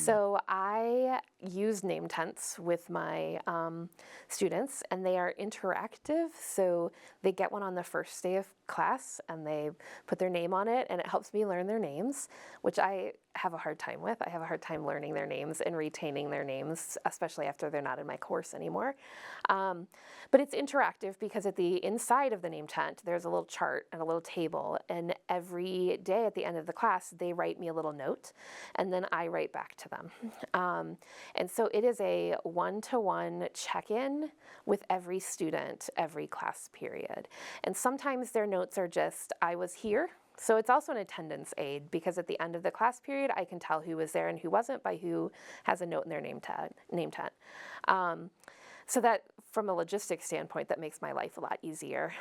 So I use name tents with my students, and they are interactive. So they get one on the first day of class, and they put their name on it, and it helps me learn their names, which I have a hard time with. I have a hard time learning their names and retaining their names, especially after they're not in my course anymore. But it's interactive because at the inside of the name tent, there's a little chart and a little table, and every day at the end of the class, they write me a little note, and then I write back to them. And so it is a one-to-one check-in with every student every class period. And sometimes their notes are just, I was here. So it's also an attendance aid because at the end of the class period, I can tell who was there and who wasn't by who has a note in their name tent. So that, from a logistics standpoint, that makes my life a lot easier.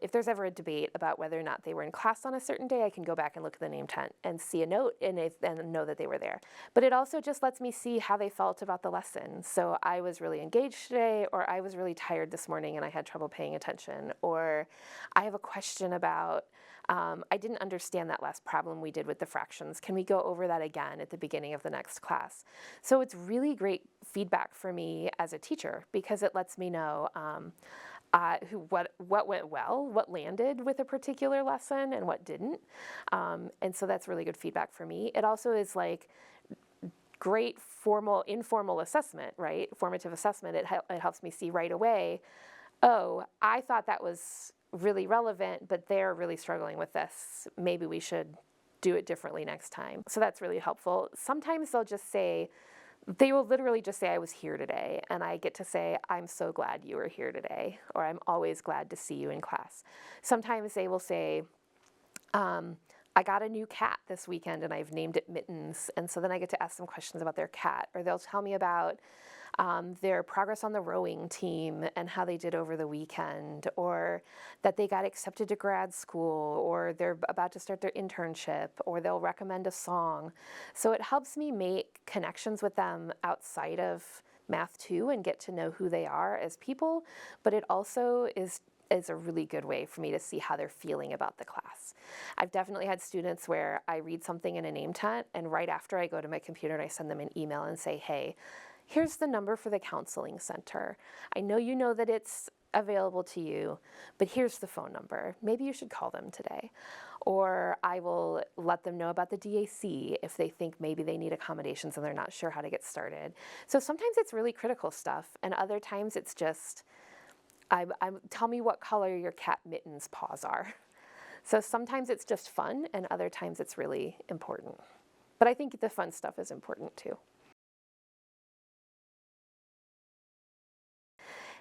If there's ever a debate about whether or not they were in class on a certain day, I can go back and look at the name tent and see a note and know that they were there. But it also just lets me see how they felt about the lesson. So I was really engaged today, or I was really tired this morning and I had trouble paying attention, or I have a question about I didn't understand that last problem we did with the fractions. Can we go over that again at the beginning of the next class? So it's really great feedback for me as a teacher because it lets me know what went well, what landed with a particular lesson, and what didn't. And so that's really good feedback for me. It also is like great informal assessment, right? Formative assessment. It helps me see right away, oh, I thought that was really relevant, but they're really struggling with this. Maybe we should do it differently next time. So that's really helpful. Sometimes they will literally just say, I was here today. And I get to say, I'm so glad you were here today, or I'm always glad to see you in class. Sometimes they will say, I got a new cat this weekend and I've named it Mittens. And so then I get to ask them questions about their cat, or they'll tell me about their progress on the rowing team and how they did over the weekend, or that they got accepted to grad school, or they're about to start their internship, or they'll recommend a song. So it helps me make connections with them outside of math too and get to know who they are as people, but it also is a really good way for me to see how they're feeling about the class. I've definitely had students where I read something in a name tent, and right after I go to my computer and I send them an email and say, hey, here's the number for the counseling center. I know you know that it's available to you, but here's the phone number. Maybe you should call them today. Or I will let them know about the DAC if they think maybe they need accommodations and they're not sure how to get started. So sometimes it's really critical stuff, and other times it's just, tell me what color your cat Mittens' paws are. So sometimes it's just fun, and other times it's really important. But I think the fun stuff is important too.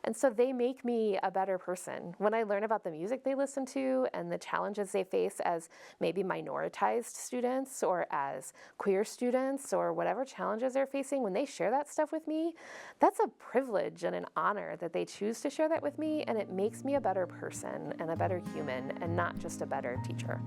And so they make me a better person. When I learn about the music they listen to and the challenges they face as maybe minoritized students or as queer students or whatever challenges they're facing, when they share that stuff with me, that's a privilege and an honor that they choose to share that with me, and it makes me a better person and a better human and not just a better teacher.